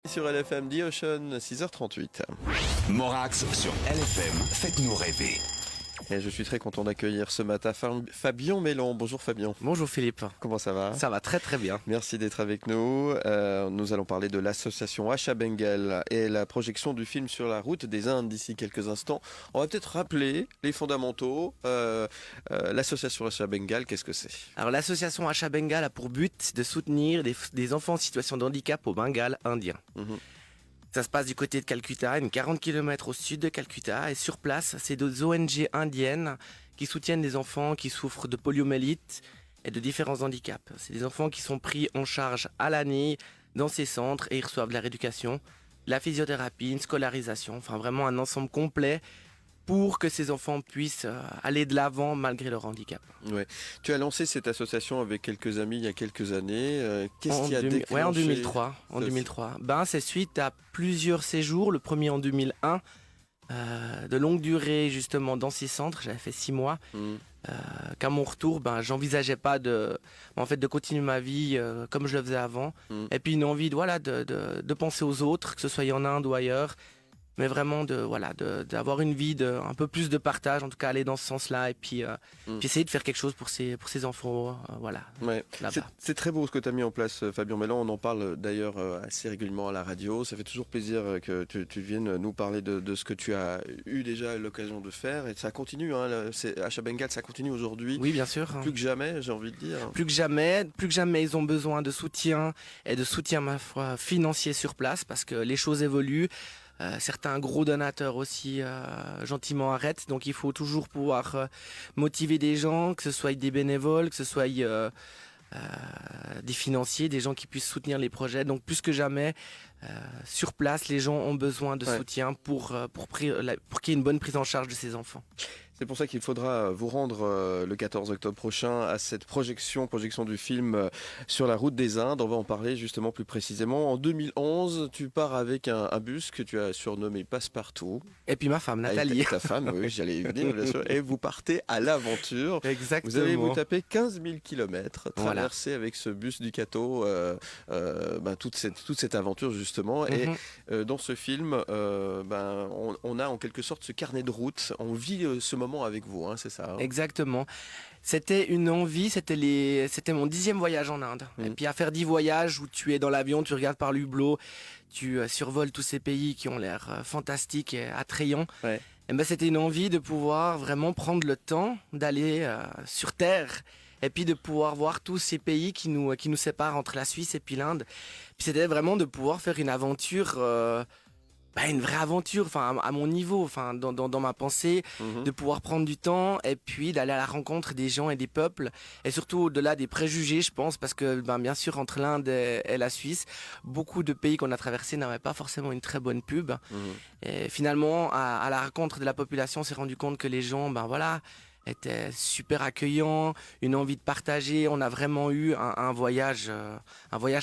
Sur LFM The Ocean, 6h38. Morax sur LFM, faites-nous rêver. Et je suis très content d'accueillir ce matin Fabien Mélon. Bonjour Fabien. Bonjour Philippe. Comment ça va ? Ça va très très bien. Merci d'être avec nous. Nous allons parler de l'association Asha Bengal et la projection du film sur la route des Indes d'ici quelques instants. On va peut-être rappeler les fondamentaux. L'association Asha Bengal, qu'est-ce que c'est ? Alors l'association Asha Bengal a pour but de soutenir des enfants en situation de handicap au Bengale indien. Ça se passe du côté de Calcutta, une 40 km au sud de Calcutta. Et sur place, c'est des ONG indiennes qui soutiennent des enfants qui souffrent de poliomyélite et de différents handicaps. C'est des enfants qui sont pris en charge à l'année dans ces centres et ils reçoivent de la rééducation, de la physiothérapie, une scolarisation. Enfin vraiment un ensemble complet pour que ces enfants puissent aller de l'avant malgré leur handicap. Ouais. Tu as lancé cette association avec quelques amis il y a quelques années. Qu'est-ce qui a déclenché en 2003. En 2003. C'est suite à plusieurs séjours. Le premier en 2001, de longue durée justement dans ces centres. J'avais fait 6 mois. Qu'à mon retour, j'envisageais pas de continuer ma vie comme je le faisais avant. Et puis une envie de penser aux autres, que ce soit en Inde ou ailleurs. Mais vraiment d'avoir une vie un peu plus de partage, en tout cas aller dans ce sens-là et puis essayer de faire quelque chose pour ces enfants, Ouais. là-bas. C'est très beau ce que tu as mis en place, Fabien Mélon. On en parle d'ailleurs assez régulièrement à la radio. Ça fait toujours plaisir que tu viennes nous parler de ce que tu as eu déjà l'occasion de faire. Et ça continue, Asha Bengal, ça continue aujourd'hui. Oui, bien sûr. Plus que jamais, j'ai envie de dire. Plus que jamais, ils ont besoin de soutien et de soutien, ma foi, financier sur place parce que les choses évoluent. Certains gros donateurs aussi gentiment arrêtent, donc il faut toujours pouvoir motiver des gens, que ce soit des bénévoles, que ce soit des financiers, des gens qui puissent soutenir les projets. Donc plus que jamais, sur place, les gens ont besoin de soutien pour qu'il y ait une bonne prise en charge de ces enfants. C'est pour ça qu'il faudra vous rendre le 14 octobre prochain à cette projection du film sur la route des Indes. On va en parler justement plus précisément. En 2011, tu pars avec un bus que tu as surnommé Passepartout. Et puis ma femme, Nathalie. Avec ta femme, oui, j'allais y venir, bien sûr. Et vous partez à l'aventure. Exactement. Vous allez vous taper 15 000 km, traverser avec ce bus du Cato toute cette aventure justement. Et dans ce film, on a en quelque sorte ce carnet de route. On vit ce moment avec vous, c'est ça. Exactement. C'était une envie, c'était mon 10e voyage en Inde. Et puis à faire 10 voyages où tu es dans l'avion, tu regardes par l'hublot, tu survoles tous ces pays qui ont l'air fantastiques et attrayants. Ouais. Et c'était une envie de pouvoir vraiment prendre le temps d'aller sur Terre et puis de pouvoir voir tous ces pays qui nous séparent entre la Suisse et puis l'Inde. Puis c'était vraiment de pouvoir faire une aventure... une vraie aventure, à mon niveau, dans ma pensée, de pouvoir prendre du temps et puis d'aller à la rencontre des gens et des peuples et surtout au-delà des préjugés, je pense, parce que bien sûr entre l'Inde et la Suisse, beaucoup de pays qu'on a traversés n'avaient pas forcément une très bonne pub. Et finalement, à la rencontre de la population, on s'est rendu compte que les gens, était super accueillant, une envie de partager. On a vraiment eu un voyage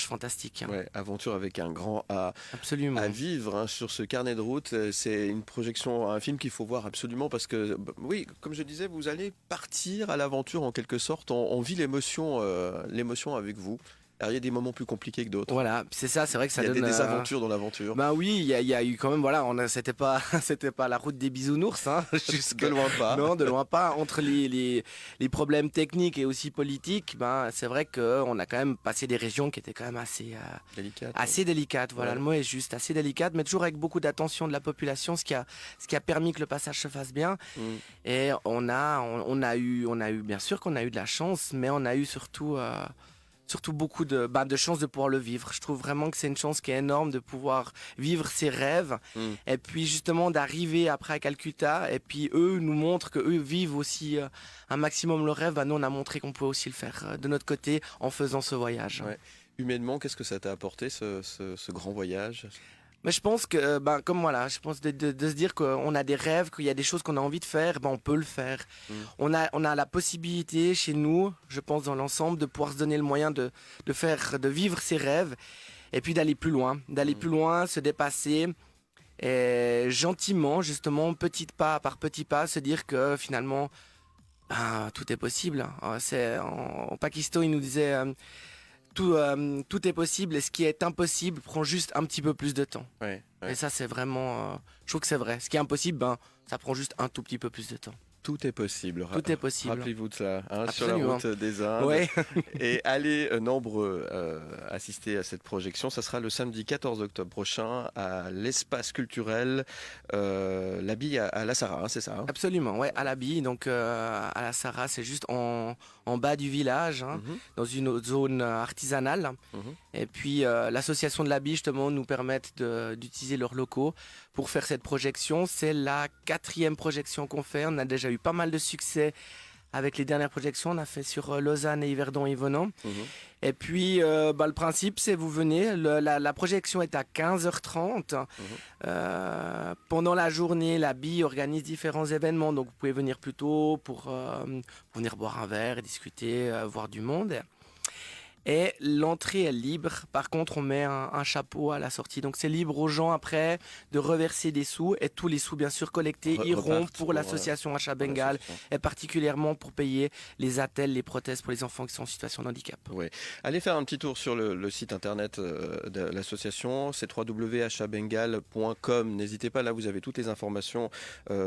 fantastique. Ouais, aventure avec un grand A. Absolument. À vivre sur ce carnet de route. C'est une projection, un film qu'il faut voir absolument parce que, oui, comme je disais, vous allez partir à l'aventure en quelque sorte. On vit l'émotion avec vous. Alors, il y a des moments plus compliqués que d'autres. Voilà, c'est ça, c'est vrai que ça donne... Il y a des aventures dans l'aventure. Oui, il y a eu quand même, c'était pas la route des bisounours, De loin pas. Non, de loin pas. Entre les problèmes techniques et aussi politiques, c'est vrai qu'on a quand même passé des régions qui étaient quand même assez délicates. Voilà, le mot est juste, assez délicates, mais toujours avec beaucoup d'attention de la population, ce qui a permis que le passage se fasse bien. Et on a eu, bien sûr qu'on a eu de la chance, mais on a eu surtout beaucoup de chance de pouvoir le vivre. Je trouve vraiment que c'est une chance qui est énorme de pouvoir vivre ses rêves et puis justement d'arriver après à Calcutta et puis eux nous montrent que eux vivent aussi un maximum leur rêve. Nous on a montré qu'on pouvait aussi le faire de notre côté en faisant ce voyage. Ouais. Humainement, qu'est-ce que ça t'a apporté ce grand voyage ? Mais je pense que, je pense de se dire qu'on a des rêves, qu'il y a des choses qu'on a envie de faire, on peut le faire. On a la possibilité chez nous, je pense dans l'ensemble, de pouvoir se donner le moyen de vivre ses rêves et puis d'aller plus loin, se dépasser et gentiment, justement, petit pas par petit pas, se dire que finalement, tout est possible. En Pakistan, ils nous disaient... tout est possible et ce qui est impossible prend juste un petit peu plus de temps. Ouais. Et ça, c'est vraiment... je trouve que c'est vrai. Ce qui est impossible, ça prend juste un tout petit peu plus de temps. Tout est possible. Tout est possible. Rappelez-vous de cela, sur la Absolument. route des Indes. Ouais. Et allez nombreux assister à cette projection. Ça sera le samedi 14 octobre prochain à l'espace culturel La Bille à La Sarraz, c'est ça, hein? Absolument, ouais, à la Bille. Donc à la Sarraz, c'est juste en bas du village, dans une autre zone artisanale. Et puis l'association de la Bille, justement, nous permettent d'utiliser leurs locaux pour faire cette projection. C'est la 4e projection qu'on fait. On a déjà eu pas mal de succès avec les dernières projections. On a fait sur Lausanne et Yverdon-Yvonand. Et puis, le principe, c'est vous venez. La projection est à 15h30. Pendant la journée, la Bille organise différents événements. Donc, vous pouvez venir plus tôt pour venir boire un verre, discuter, voir du monde. Et l'entrée est libre. Par contre, on met un chapeau à la sortie. Donc, c'est libre aux gens après de reverser des sous. Et tous les sous, bien sûr, collectés iront pour l'association Achat Bengale. Et particulièrement pour payer les attelles, les prothèses pour les enfants qui sont en situation de handicap. Oui. Allez faire un petit tour sur le site internet de l'association. C'est www.achatbengale.com. N'hésitez pas, là, vous avez toutes les informations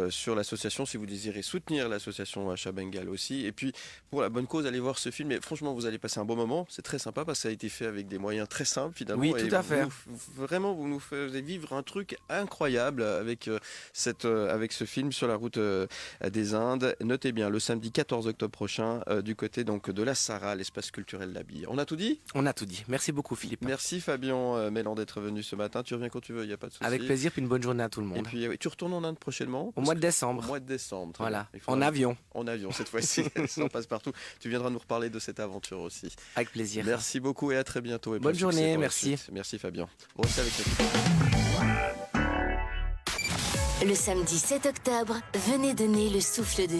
sur l'association. Si vous désirez soutenir l'association Achat Bengale aussi. Et puis, pour la bonne cause, allez voir ce film. Et franchement, vous allez passer un bon moment. C'est très sympa parce que ça a été fait avec des moyens très simples finalement. Oui, tout à fait. Vraiment, vous nous faites vivre un truc incroyable avec ce film sur la route des Indes. Notez bien, le samedi 14 octobre prochain, du côté donc de la Sarraz, l'espace culturel La Bille. On a tout dit ? On a tout dit. Merci beaucoup, Philippe. Merci Fabien Mélan d'être venu ce matin. Tu reviens quand tu veux, il n'y a pas de souci. Avec plaisir, puis une bonne journée à tout le monde. Et puis tu retournes en Inde prochainement ? Au mois de décembre. Au mois de décembre. Voilà, en avion. En avion cette fois-ci, ça en passe partout. Tu viendras nous reparler de cette aventure aussi. Avec plaisir. Merci beaucoup et à très bientôt. Et bonne journée, merci. Merci Fabien. Bon, restez avec nous. Le samedi 7 octobre, venez donner le souffle de vie.